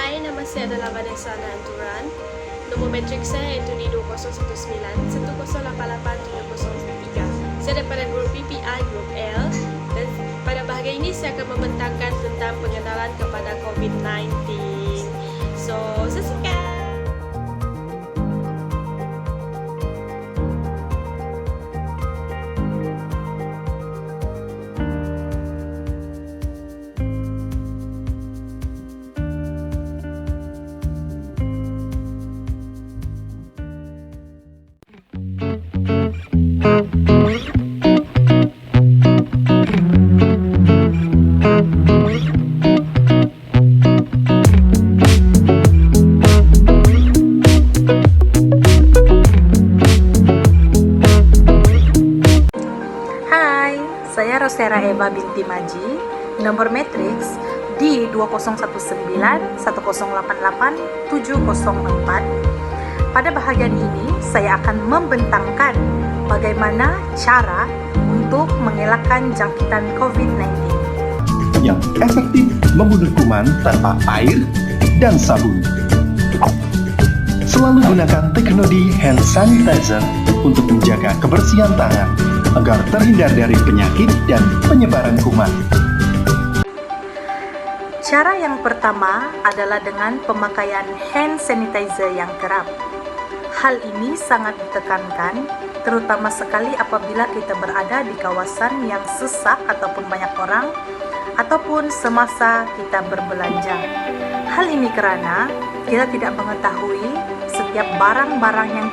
Hai, nama saya adalah Vanessa Anturan. Nomor metrik saya iaitu di 20197088703. Saya daripada grup PPI, grup L. Dan pada bahagian ini saya akan membentangkan tentang pengenalan kepada COVID-19. So, saksikan! Saya Rosera Eva binti Maji, nomor matriks di 20197088704. Pada bahagian ini, saya akan membentangkan bagaimana cara untuk mengelakkan jangkitan COVID-19 yang efektif membunuh kuman tanpa air dan sabun. Selalu gunakan teknologi hand sanitizer untuk menjaga kebersihan tangan agar terhindar dari penyakit dan penyebaran kuman. Cara yang pertama adalah dengan pemakaian hand sanitizer yang kerap. Hal ini sangat ditekankan, terutama sekali apabila kita berada di kawasan yang sesak ataupun banyak orang, ataupun semasa kita berbelanja. Hal ini karena kita tidak mengetahui setiap barang-barang yang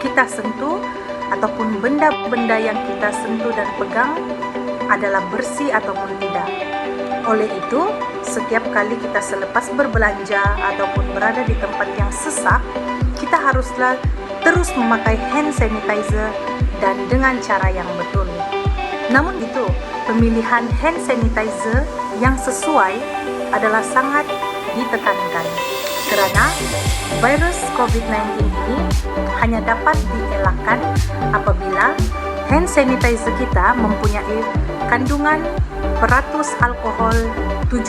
kita sentuh ataupun benda-benda yang kita sentuh dan pegang adalah bersih ataupun tidak. Oleh itu, setiap kali kita selepas berbelanja ataupun berada di tempat yang sesak, kita haruslah terus memakai hand sanitizer dan dengan cara yang betul. Namun itu, pemilihan hand sanitizer yang sesuai adalah sangat ditekankan karena virus COVID-19 ini hanya dapat dielakkan apabila hand sanitizer kita mempunyai kandungan peratus alkohol 70%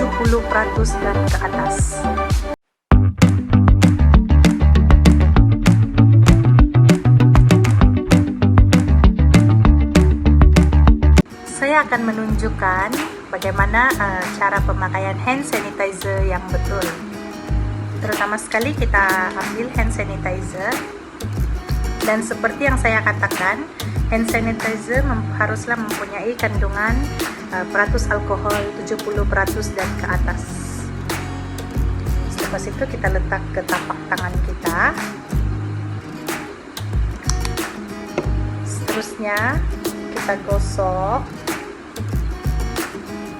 dan ke atas. Saya akan menunjukkan bagaimana cara pemakaian hand sanitizer yang betul. Terutama sekali kita ambil hand sanitizer, dan seperti yang saya katakan, hand sanitizer haruslah mempunyai kandungan peratus alkohol 70% dan ke atas. Setelah itu kita letak ke tapak tangan kita. Seterusnya kita gosok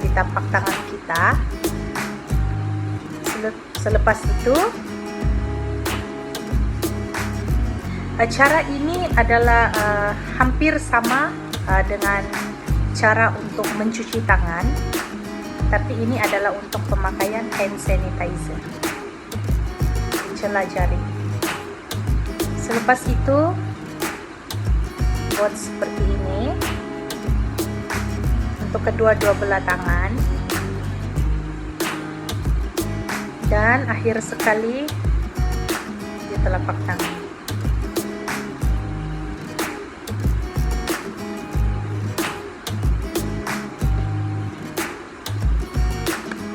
di tapak tangan kita. Selepas itu, cara ini adalah hampir sama dengan cara untuk mencuci tangan, tapi ini adalah untuk pemakaian hand sanitizer. Celah jari. Selepas itu, buat seperti ini untuk kedua-dua belah tangan. Dan akhir sekali di telapak tangan.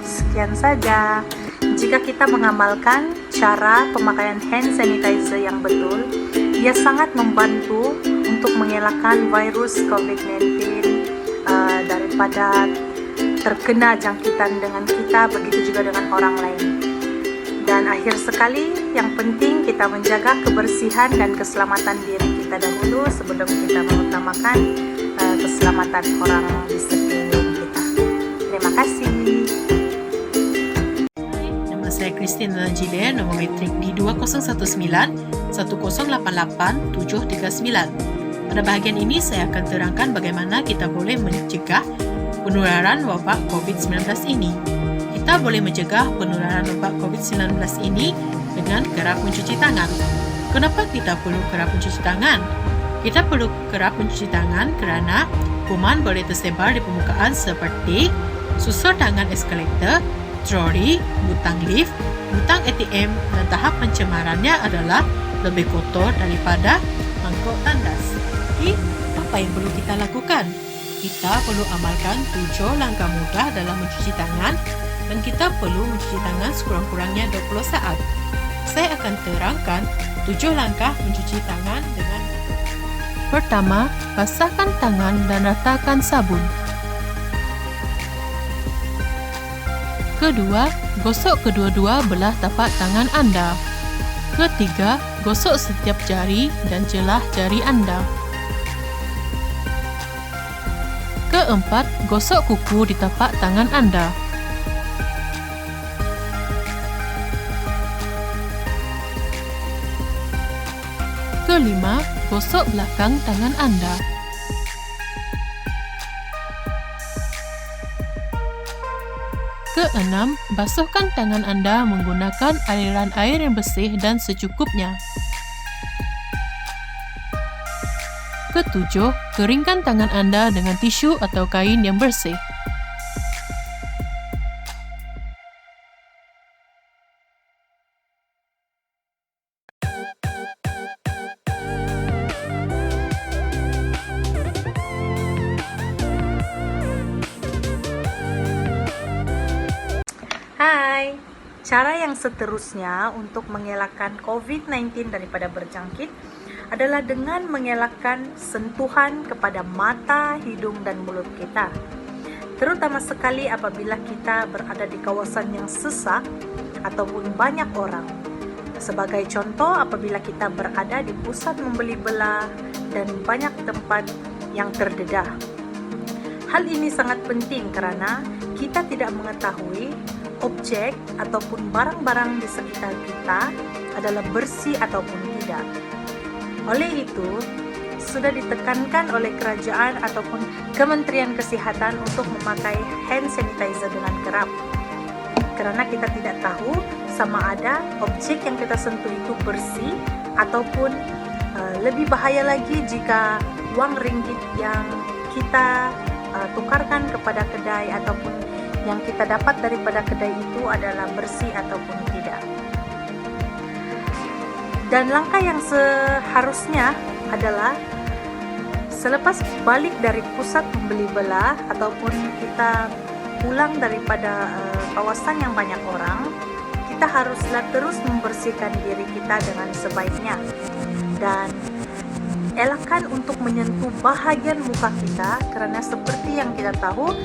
Sekian saja. Jika kita mengamalkan cara pemakaian hand sanitizer yang betul, ia sangat membantu untuk mengelakkan virus COVID-19 daripada terkena jangkitan dengan kita, begitu juga dengan orang lain. Dan akhir sekali, yang penting kita menjaga kebersihan dan keselamatan diri kita dahulu sebelum kita mengutamakan keselamatan orang di sekeliling kita. Terima kasih. Nama saya Christine Najile, nomor metrik di 20191088739. Pada bahagian ini saya akan terangkan bagaimana kita boleh mencegah penularan wabak COVID-19 ini. Kita boleh mencegah penularan wabak COVID-19 ini dengan kerap mencuci tangan. Kenapa kita perlu kerap mencuci tangan? Kita perlu kerap mencuci tangan kerana kuman boleh tersebar di permukaan seperti susur tangan eskalator, troli, butang lift, butang ATM dan tahap pencemarannya adalah lebih kotor daripada mangkuk tandas. Jadi, apa yang perlu kita lakukan? Kita perlu amalkan 7 langkah mudah dalam mencuci tangan dan kita perlu mencuci tangan sekurang-kurangnya 20 saat. Saya akan terangkan 7 langkah mencuci tangan dengan pertama, basahkan tangan dan ratakan sabun. Kedua, gosok kedua-dua belah tapak tangan anda. Ketiga, gosok setiap jari dan jelah jari anda. Keempat, gosok kuku di tapak tangan anda. Kelima, gosok belakang tangan anda. Keenam, basuhkan tangan anda menggunakan aliran air yang bersih dan secukupnya. Ketujuh, keringkan tangan anda dengan tisu atau kain yang bersih. Hai, cara yang seterusnya untuk mengelakkan COVID-19 daripada berjangkit adalah dengan mengelakkan sentuhan kepada mata, hidung dan mulut kita. Terutama sekali apabila kita berada di kawasan yang sesak ataupun banyak orang. Sebagai contoh, apabila kita berada di pusat membeli belah dan banyak tempat yang terdedah. Hal ini sangat penting kerana kita tidak mengetahui objek ataupun barang-barang di sekitar kita adalah bersih ataupun tidak. Oleh itu, sudah ditekankan oleh kerajaan ataupun Kementerian Kesihatan untuk memakai hand sanitizer dengan kerap. Kerana kita tidak tahu sama ada objek yang kita sentuh itu bersih ataupun lebih bahaya lagi jika wang ringgit yang kita tukarkan kepada kedai ataupun yang kita dapat daripada kedai itu adalah bersih ataupun tidak. Dan langkah yang seharusnya adalah selepas balik dari pusat membeli belah ataupun kita pulang daripada kawasan yang banyak orang, kita haruslah terus membersihkan diri kita dengan sebaiknya. Dan elakkan untuk menyentuh bahagian muka kita kerana seperti yang kita tahu,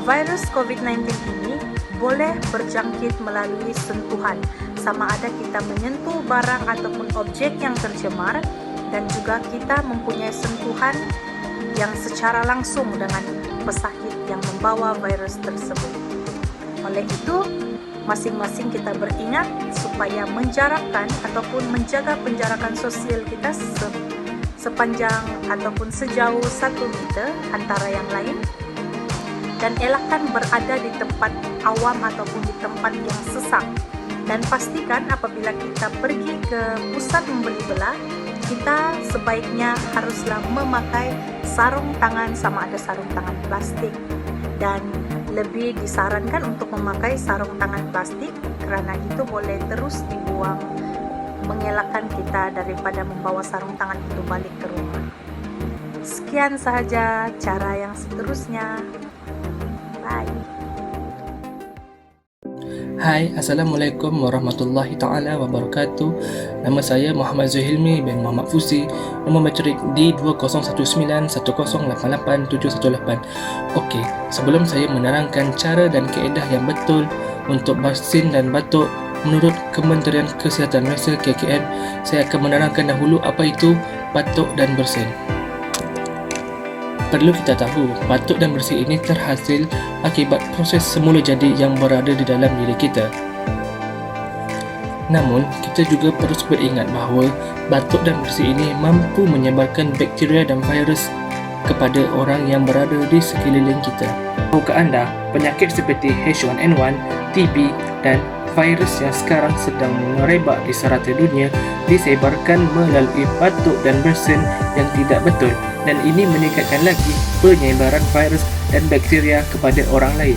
virus COVID-19 ini boleh berjangkit melalui sentuhan, sama ada kita menyentuh barang ataupun objek yang tercemar dan juga kita mempunyai sentuhan yang secara langsung dengan pesakit yang membawa virus tersebut. Oleh itu, masing-masing kita beringat supaya menjarakkan ataupun menjaga penjarakan sosial kita sepanjang ataupun sejauh 1 meter antara yang lain. Dan elakkan berada di tempat awam ataupun di tempat yang sesak. Dan pastikan apabila kita pergi ke pusat membeli belah, kita sebaiknya haruslah memakai sarung tangan sama ada sarung tangan plastik. Dan lebih disarankan untuk memakai sarung tangan plastik kerana itu boleh terus dibuang, mengelakkan kita daripada membawa sarung tangan itu balik ke rumah. Sekian sahaja cara yang seterusnya. Bye. Hai, Assalamualaikum warahmatullahi ta'ala wabarakatuh. Nama saya Muhammad Zuhilmi bin Muhammad Fusi. Nombor matrik D20191088718. Okey, sebelum saya menerangkan cara dan kaedah yang betul untuk bersin dan batuk menurut Kementerian Kesihatan Malaysia KKM, saya akan menerangkan dahulu apa itu batuk dan bersin. Perlu kita tahu, batuk dan bersin ini terhasil akibat proses semula jadi yang berada di dalam diri kita. Namun, kita juga perlu beringat bahawa batuk dan bersin ini mampu menyebarkan bakteria dan virus kepada orang yang berada di sekeliling kita. Tahukah anda, penyakit seperti H1N1, TB dan virus yang sekarang sedang merebak di serata dunia disebarkan melalui batuk dan bersin yang tidak betul, dan ini meningkatkan lagi penyebaran virus dan bakteria kepada orang lain.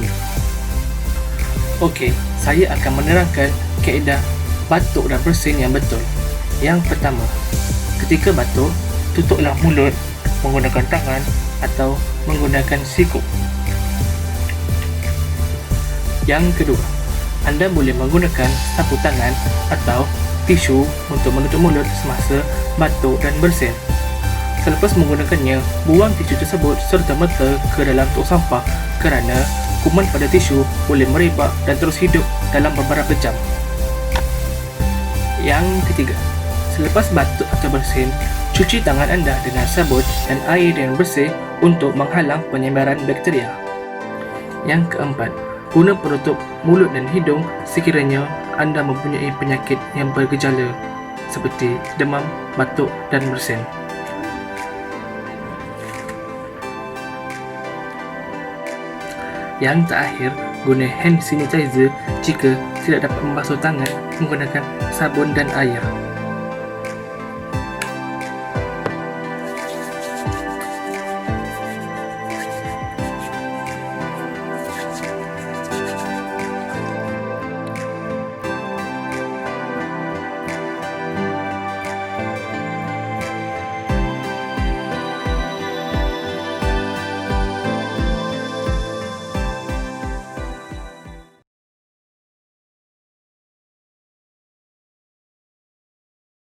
Okey, saya akan menerangkan kaedah batuk dan bersin yang betul. Yang pertama, ketika batuk, tutuplah mulut menggunakan tangan atau menggunakan siku. Yang kedua, anda boleh menggunakan sapu tangan atau tisu untuk menutup mulut semasa batuk dan bersin. Selepas menggunakannya, buang tisu tersebut serta-merta ke dalam tong sampah kerana kuman pada tisu boleh merebak dan terus hidup dalam beberapa jam. Yang ketiga, selepas batuk atau bersin, cuci tangan anda dengan sabun dan air yang bersih untuk menghalang penyebaran bakteria. Yang keempat, guna penutup mulut dan hidung sekiranya anda mempunyai penyakit yang bergejala seperti demam, batuk dan bersin. Yang terakhir, guna hand sanitizer jika tidak dapat membasuh tangan menggunakan sabun dan air.